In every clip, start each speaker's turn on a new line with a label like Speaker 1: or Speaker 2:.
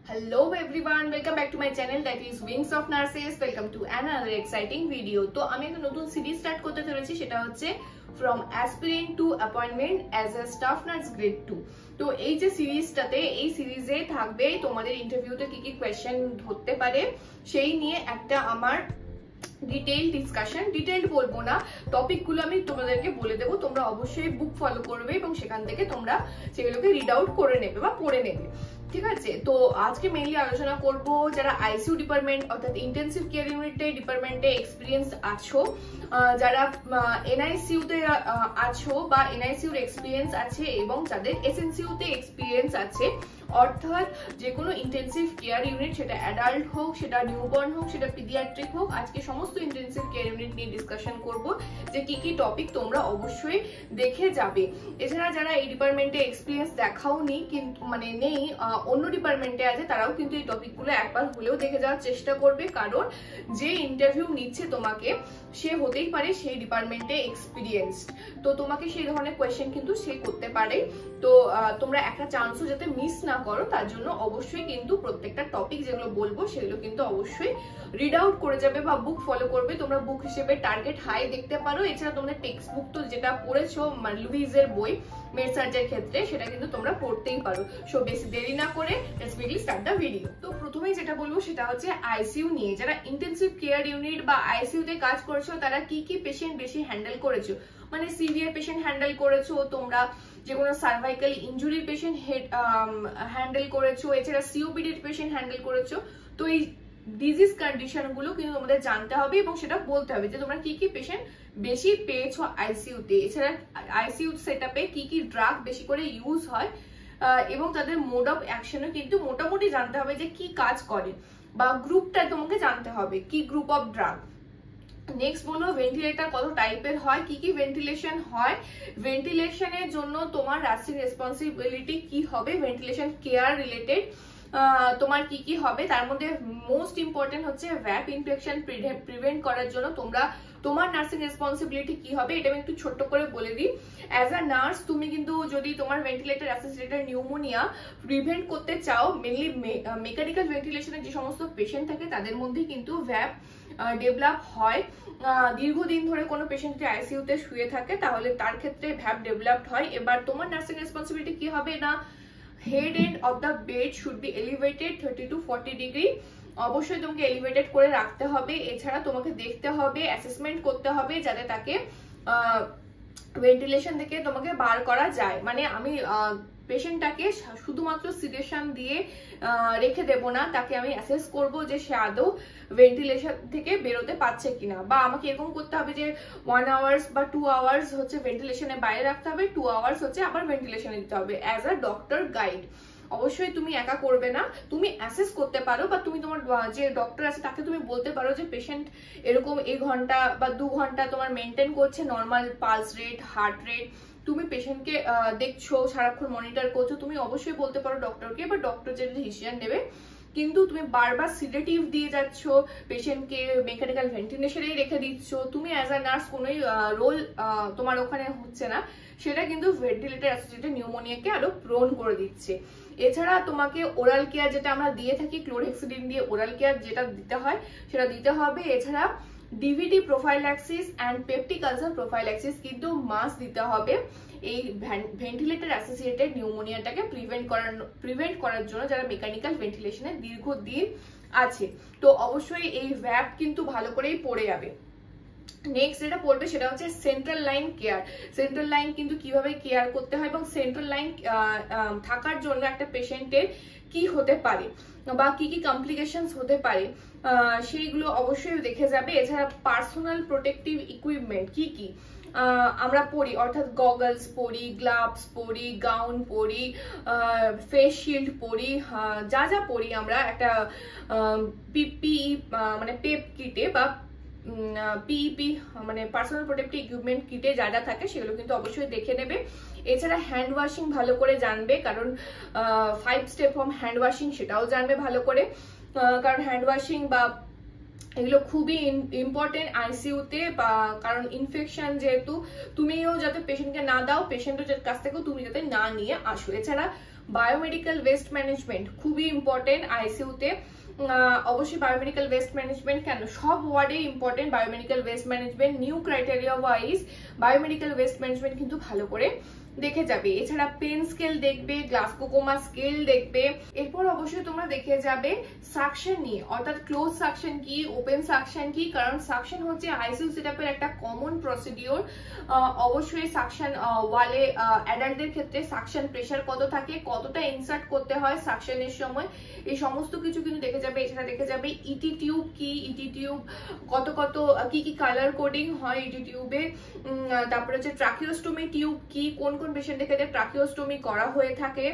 Speaker 1: Hello everyone, welcome back to my channel that is Wings of Nurses. Welcome to another exciting video. তো আমি একটা নতুন series start করতে চলেছি, সেটা হচ্ছে From Aspirant to Appointment as a Staff Nurse Grade 2. তো এই যে সিরিজটাতে, এই সিরিজে থাকবে তোমাদের ইন্টারভিউতে কি কি কোয়েশ্চেন ধরতে পারে সেই নিয়ে একটা আমার ডিটেইল ডিসকাশন। ডিটেইল বলবো না, টপিকগুলো আমি তোমাদেরকে বলে দেবো, তোমরা অবশ্যই বুক ফলো করবে এবং সেখান থেকে তোমরা সেগুলোকে রিড আউট করে নেবে বা পড়ে নেবে, ঠিক আছে। তো আজকে মেইনলি আলোচনা করব যারা আইসিইউ ডিপার্টমেন্ট অর্থাৎ ইন্টেনসিভ কেয়ার ইউনিটে ডিপার্টমেন্টে এক্সপিরিয়েন্স আছো, যারা এনআইসিইউ তে আছো বা এনআইসিইউর এক্সপিরিয়েন্স আছে এবং যাদের এসএনসিইউ তে এক্সপিরিয়েন্স আছে, অর্থাৎ যে কোনো ইন্টেনসিভ কেয়ার ইউনিট, সেটা অ্যাডাল্ট হোক, সেটা নিউবর্ন হোক, সেটা পিডিয়াট্রিক হোক, আজকে সমস্ত ইন্টেনসিভ কেয়ার ইউনিট নিয়ে ডিসকাশন করব যে কি কি টপিক তোমরা অবশ্যই দেখে যাবে। এছাড়া যারা এই ডিপার্টমেন্টে এক্সপিরিয়েন্স দেখাওনি কিন্তু মানে নেই, অন্য ডিপার্টমেন্টে আছে, তারাও কিন্তু এই টপিকগুলো একবার হলেও দেখে যাওয়ার চেষ্টা করবে, কারণ যে ইন্টারভিউ নিচ্ছে তোমাকে সে হতেই পারে সেই ডিপার্টমেন্টে এক্সপিরিয়েন্সড, তো তোমাকে সেই ধরনের কোয়েশ্চেন কিন্তু সে করতে পারে। তো তোমরা একটা চান্সও যাতে মিস না করো তার জন্য অবশ্যই কিন্তু প্রত্যেকটা টপিক যেগুলো বলবো সেগুলো কিন্তু অবশ্যই রিড আউট করে যাবে বা বুক ফলো করবে। তোমরা বুক হিসেবে টার্গেট হাই দেখতে পারো। এছাড়া তোমাদের টেক্সট বুক তো যেটা পড়েছো লুইজের বই মেড সার্জের ক্ষেত্রে, সেটা কিন্তু তোমরা পড়তেই পারো। সো বেশি দেরি না করে let's quickly start the video. তো প্রথমেই যেটা বলবো সেটা হচ্ছে আইসিইউ নিয়ে। যারা ইন্টেনসিভ কেয়ার ইউনিট বা আইসিইউ তে কাজ করছো তারা কি কি পেশেন্ট বেশি হ্যান্ডেল করেছো, মানে সিভিয়ার পেশেন্ট হ্যান্ডেল করেছো, তোমরা যে কোনো সার্ভাইকাল ইনজুরির পেশেন্ট হ্যান্ডেল করেছো, এছাড়া সিওপিডির পেশেন্ট হ্যান্ডেল করেছো। তো এই ডিজিজ কন্ডিশন গুলো কিন্তু তোমাদের জানতে হবে এবং সেটা বলতে হবে যে তোমরা কি কি পেশেন্ট বেশি পেয়েছো আইসিইউ তে। এছাড়া আইসিইউ সেটআপে কি কি ড্রাগ বেশি করে ইউজ হয় এবং তাদের মোড অফ অ্যাকশনও কিন্তু মোটামুটি জানতে হবে যে কি কাজ করে, বা গ্রুপটা তোমাকে জানতে হবে কি গ্রুপ অফ ড্রাগ। নেক্সট বলবো ভেন্টিলেটর কত টাইপের হয়, কি কি ভেন্টিলেশন হয়, ভেন্টিলেশনের জন্য তোমার নার্সিং রেসপন্সিবিলিটি কি হবে, ভেন্টিলেশন কেয়ার রিলেটেড তোমার কি কি হবে। তার মধ্যে মোস্ট ইম্পর্টেন্ট হচ্ছে ভ্যাপ ইনফেকশন প্রিভেন্ট করার জন্য তোমার নার্সিং রেসপন্সিবিলিটি কি হবে, এটা আমি একটু ছোট্ট করে বলে দিই। অ্যাজ আ নার্স তুমি কিন্তু যদি তোমার ভেন্টিলেটর অ্যাসোসিয়েটেড নিউমোনিয়া প্রিভেন্ট করতে চাও, মেনলি মেকানিক্যাল ভেন্টিলেশনের যে সমস্ত পেশেন্ট থাকে তাদের মধ্যে কিন্তু ভ্যাপ ডেভেলপ হয়। দীর্ঘদিন ধরে কোনো পেশেন্ট যদি আইসিইউ তে শুয়ে থাকে তাহলে তার ক্ষেত্রে ভ্যাপ ডেভেলপড হয়। এবার তোমার নার্সিং রেসপন্সিবিলিটি কি হবে না, head end of the bed should be elevated 30 to 40 degree, অবশ্যই তোমাকে এলিভেটেড করে রাখতে হবে। এছাড়া তোমাকে দেখতে হবে, অ্যাসেসমেন্ট করতে হবে যাতে তাকে ভেন্টিলেশন থেকে তোমাকে বার করা যায়। মানে আমি পেশেন্টটাকে শুধুমাত্র সিডেশন দিয়ে রেখে দেব না, তাকে আমি অ্যাসেস করব যে সে আদৌ ভেন্টিলেশন থেকে বেরোতে পারছে কিনা, বা আমাকে এরকম করতে হবে যে 1 আওয়ার্স বা 2 আওয়ার্স হচ্ছে ভেন্টিলেশনের বাইরে রাখতে হবে, 2 আওয়ার্স হচ্ছে আবার ভেন্টিলেশনে দিতে হবে অ্যাজ আ ডক্টর গাইড। অবশ্যই তুমি একা করবে না, তুমি অ্যাসেস করতে পারো বা তুমি তোমার যে ডক্টর আছে তাকে তুমি বলতে পারো যে পেশেন্ট এরকম এই ঘন্টা বা 2 ঘন্টা তোমার মেনটেন করছে normal pulse rate, heart rate, তুমি পেশেন্টকে দেখছো, সারাক্ষণ মনিটর করছো, তুমি অবশ্যই বলতে পারো ডক্টরকে, বা ডক্টর যে ডিসিশন নেবে। কিন্তু তুমি বারবার সিডেটিভ দিয়ে যাচ্ছ, পেশেন্টকে মেকানিক্যাল ভেন্টিলেশনেই রেখে দিচ্ছ, তুমি অ্যাজ আ নার্স কোনোই রোল তোমার ওখানে হচ্ছে না, সেটা কিন্তু ভেন্টিলেটর অ্যাসোসিয়েটেড নিউমোনিয়াকে আরো প্রোন করে দিচ্ছে। এছাড়া তোমাকে ওরাল কেয়ার যেটা আমরা দিয়ে থাকি, ক্লোরহেক্সিডিন দিয়ে ওরাল কেয়ার যেটা দিতে হয় সেটা দিতে হবে। এছাড়া DVD prophylaxis and peptic ulcer prophylaxis কিন্তু মাস্ট দিতে হবে এই ভেন্টিলেটর অ্যাসোসিয়েটেড নিউমোনিয়াটাকে প্রিভেন্ট করার জন্য যারা মেকানিক্যাল ভেন্টিলেশনে দীর্ঘদিন আছে। তো অবশ্যই এই ভ্যাপ কিন্তু ভালো করেই পড়ে যাবে। নেক্সট যেটা পড়বে সেটা হচ্ছে central line care. Central line কিন্তু কিভাবে কেয়ার করতে হয় এবং সেন্ট্রাল লাইন থাকার জন্য একটা পেশেন্টের কি হতে পারে বা কি কি কমপ্লিকেশনস হতে পারে সেইগুলো অবশ্যই দেখে যাবে। এছাড়া পার্সোনাল প্রোটেক্টিভ ইকুইপমেন্ট কি কি আমরা পরি, অর্থাৎ গগলস পরি, গ্লাভস পরি, গাউন পরি, ফেস শিল্ড পরি, যা যা পরি আমরা একটা পিপি মানে পেপ কিটে বা পিইপি মানে পার্সোনাল প্রোটেক্টিভ ইকুইপমেন্ট কিটে যা যা থাকে সেগুলো কিন্তু অবশ্যই দেখে নেবে। এছাড়া হ্যান্ড ওয়াশিং ভালো করে জানবে, কারণ 5 স্টেপ ফর্ম হ্যান্ড ওয়াশিং সেটাও জানবে ভালো করে, কারণ হ্যান্ড ওয়াশিং বা এগুলো খুবই ইম্পর্টেন্ট আইসিইউ তে, কারণ ইনফেকশন যেহেতু তুমিও যাতে পেশেন্টকে না দাও, পেশেন্টের কাছ থেকেও তুমি যাতে না নিয়ে আসো। এছাড়া বায়োমেডিক্যাল ওয়েস্ট ম্যানেজমেন্ট খুবই ইম্পর্টেন্ট আইসিইউতে। অবশ্যই বায়োমেডিক্যাল ওয়েস্ট ম্যানেজমেন্ট কেন, সব ওয়ার্ডে important biomedical waste management. New criteria wise biomedical waste management কিন্তু ভালো করে দেখে যাবে। এছাড়া পেন স্কেল দেখবে, গ্লাসকোমা স্কেল দেখবে। এরপর অবশ্যই তোমরা দেখে যাবে সাকশন নিয়ে, অর্থাৎ ক্লোজ সাকশন কি, ওপেন সাকশন কি। কারণ সাকশন হচ্ছে আইসিইউ সেটআপের একটা কমন প্রসিডিওর। অবশ্যই সাকশন ওয়ালে অ্যাডাল্টদের ক্ষেত্রে সাকশন প্রেসার কত থাকে, কতটা ইনসার্ট করতে হয় সাকশনের সময়, এই সমস্ত কিছু কিন্তু দেখে যাবে। এছাড়া দেখে যাবে ইটি টিউব কি, ইটি টিউব কত কত কি কি কালার কোডিং হয় ইটি টিউবে। তারপরে হচ্ছে ট্রাকিওস্টোমি টিউব কি, কোন কোন পেশেন্টের ক্ষেত্রে ট্রাকিওস্টোমি করা হয়ে থাকে।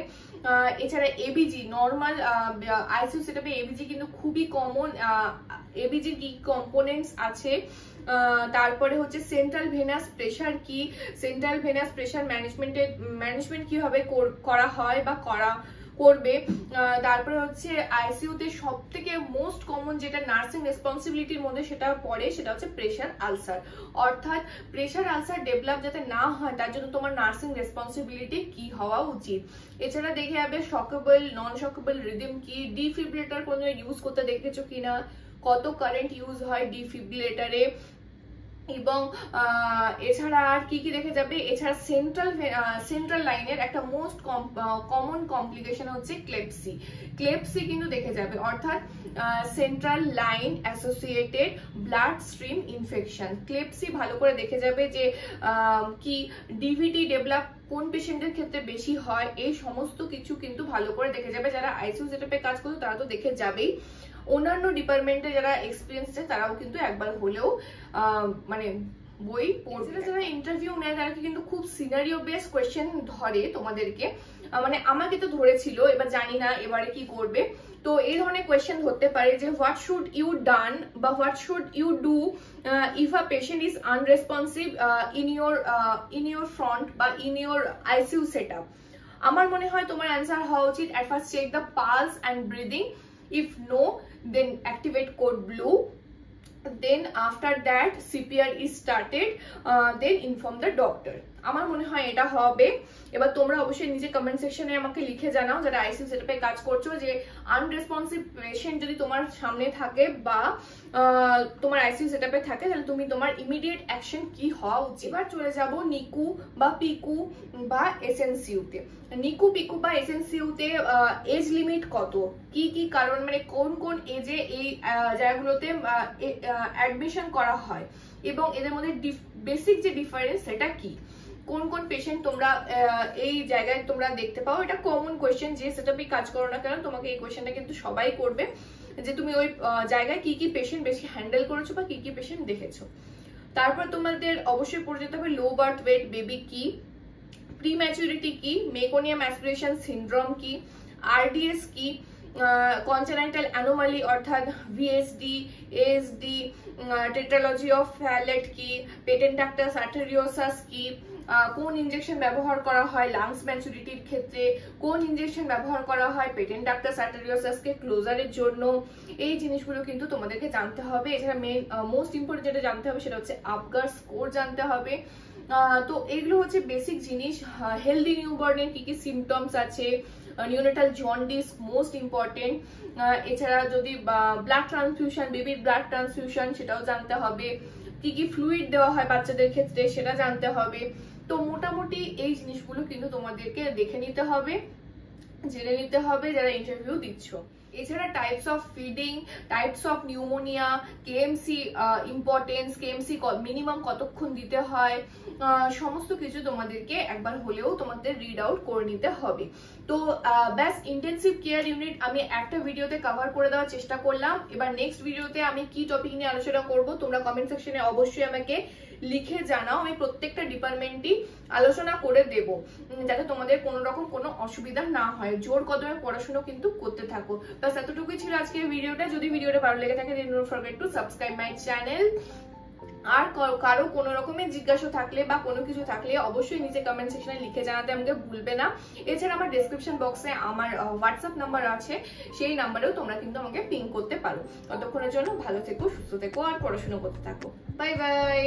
Speaker 1: এছাড়া এবিজি, নর্মাল আইসিইউ সেটআপে এবিজি কিন্তু খুবই কমন। এবিজির কি কম্পোনেন্টস আছে। তারপরে হচ্ছে সেন্ট্রাল ভেনাস প্রেসার কি, সেন্ট্রাল ভেনাস প্রেসার ম্যানেজমেন্ট কিভাবে করা হয় বা করবে। তারপরে হচ্ছে আইসিইউতে সব থেকে মোস্ট কমন যেটা নার্সিং রেসপন্সিবিলিটির মধ্যে সেটা পড়ে, সেটা হচ্ছে প্রেসার আলসার। অর্থাৎ প্রেসার আলসার ডেভেলপ যাতে না হয় তার জন্য তোমার নার্সিং রেসপন্সিবিলিটি কি হওয়া উচিত। এছাড়া দেখে যাবে শকেবল নন শকেবল রিদম কি, ডিফিব্রিলেটর কোনো ইউজ করতে দেখেছো কিনা, কত কারেন্ট ইউজ হয় ডিফিব্রিলেটরে। এবং এছাড়া আর কি কি দেখে যাবে, এছাড়া সেন্ট্রাল লাইনের একটা মোস্ট কমন কমপ্লিকেশন হচ্ছে ক্লেপসি। ক্লেপসি কিন্তু দেখে যাবে, অর্থাৎ central line associated blood stream infection. ক্লেপসি ভালো করে দেখে যাবে যে কি ডিভিটি ডেভেলপ কোন পেশেন্টের ক্ষেত্রে বেশি হয়, এই সমস্ত কিছু কিন্তু ভালো করে দেখে যাবে। যারা আইসিইউ সেটআপে কাজ করছে তারা তো দেখে যাবেই, অন্যান্য ডিপার্টমেন্টে যারা এক্সপিরিয়েন্স আছে তারাও কিন্তু একবার হলেও মানে বই পড়বে। যারা ইন্টারভিউ নেয় তারা কিন্তু খুব সিনারিও বেস কোয়েশ্চেন ধরে তোমাদেরকে, মানে আমাকে তো ধরেছিল, এবার জানি না এবারে কি করবে। তো এই ধরনের কোয়েশ্চেন হতে পারে যে হোয়াট শুড ইউ ডান বা what should you do if a patient is unresponsive in your front বা ইন ইউর আইসিইউ সেটআপ। আমার মনে হয় তোমার অ্যান্সার হওয়া উচিত at first check the pulse and breathing, if no then activate code blue, then after that CPR is started, then inform the doctor। আমার মনে হয় এটা হবে। এবার তোমরা অবশ্যই নিচে কমেন্ট সেকশনে আমাকে লিখে জানাও যারা আইসিইউ সেটআপে কাজ করছো যে আনরেসপন্সিভ পেশেন্ট যদি তোমার সামনে থাকে বা তোমার আইসিইউ সেটআপে থাকে তাহলে তুমি তোমার ইমিডিয়েট অ্যাকশন কি হওয়া উচিত। এবার চলে যাব নিকু বা পিকু বা এসএনসিইউতে। নিকু পিকু বা এসএনসিইউতে এজ লিমিট কত, কি কি কারণ, মানে কোন কোন এজে এই জায়গাগুলোতে অ্যাডমিশন করা হয় এবং এদের মধ্যে বেসিক যে ডিফারেন্স সেটা কি, কোন কোন পেশেন্ট তোমরা এই জায়গায় তোমরা দেখতে পাও। এটা কমন কোয়েশ্চেন, যে সেটআপে কাজ করো না কেন তোমাকে এই কোয়েশ্চেনটা কিন্তু সবাই করবে, যে তুমি ওই জায়গায় কি কি পেশেন্ট বেশি হ্যান্ডেল করেছো বা কি কি পেশেন্ট দেখেছো। তারপর তোমাদের অবশ্যই পড়ে যেতে হবে লো বার্থ ওয়েট বেবি কি, প্রিম্যাচুরিটি কি, মেকোনিয়াম অ্যাসপিরেশন সিনড্রোম কি, আরডিএস কি, কনজেনাইটাল অ্যানোমালি অর্থাৎ ভিএসডি, এএসডি, টেট্রালজি অফ ফ্যালেট কি, পেটেন্ট ডাক্টাস আর্টেরিওসাস কি, কোন ইনজেকশন ব্যবহার করা হয় লাংস ম্যাচুরিটির ক্ষেত্রে, কোন ইনজেকশন ব্যবহার করা হয় পেটেন্ট ডাক্টাস আর্টেরিওসাসকে ক্লোজারের জন্য, এই জিনিসগুলো কিন্তু তোমাদেরকে জানতে হবে। এছাড়া মেন মোস্ট ইম্পর্টেন্ট যেটা জানতে হবে সেটা হচ্ছে আপগার স্কোর জানতে হবে। তো এগুলো হচ্ছে বেসিক জিনিস। হেলদি নিউবর্নের কি কি সিমটমস আছে, নিউনেটাল জন্ডিস মোস্ট ইম্পর্টেন্ট। এছাড়া যদি ব্লাড ট্রান্সফিউশন, বেবির ব্লাড ট্রান্সফিউশন সেটাও জানতে হবে, কি কি ফ্লুইড দেওয়া হয় বাচ্চাদের ক্ষেত্রে সেটা জানতে হবে। তো মোটামুটি এই জিনিসগুলো কিন্তু তোমাদেরকে দেখে নিতে হবে, জেনে নিতে হবে যারা ইন্টারভিউ দিচ্ছ। এছাড়া types of feeding, types of pneumonia, KMC importance, KMC minimum কতক্ষণ দিতে হয়, সমস্ত কিছু তোমাদেরকে একবার হলেও তোমাদের রিড আউট করে নিতে হবে। তো ব্যাস ইন্টেনসিভ কেয়ার ইউনিট আমি একটা ভিডিওতে কভার করে দেওয়ার চেষ্টা করলাম। এবার নেক্সট ভিডিওতে আমি কি টপিক নিয়ে আলোচনা করব তোমরা কমেন্ট সেকশনে অবশ্যই আমাকে লিখে জানাও, আমি প্রত্যেকটা ডিপার্টমেন্টই আলোচনা করে দেব যাতে তোমাদের কোনো রকম কোনো অসুবিধা না হয়। জোর কদমে পড়াশোনা কিন্তু করতে থাকো। বাস এতটুকুই ছিল আজকের ভিডিওটা। যদি ভিডিওটা ভালো লেগে থাকে then don't forget to subscribe my channel। আর কারো কোনো রকমের জিজ্ঞাসা থাকলে বা কোনো কিছু থাকলে অবশ্যই নিচে কমেন্ট সেকশনে লিখে জানাতে আমাকে ভুলবে না। এছাড়া আমার ডেসক্রিপশন বক্সে আমার হোয়াটসঅ্যাপ নাম্বার আছে, সেই নাম্বারেও তোমরা কিন্তু আমাকে পিং করতে পারো। ততক্ষণের জন্য ভালো থেকো, সুস্থ থেকো আর পড়াশোনা করতে থাকো। Bye bye.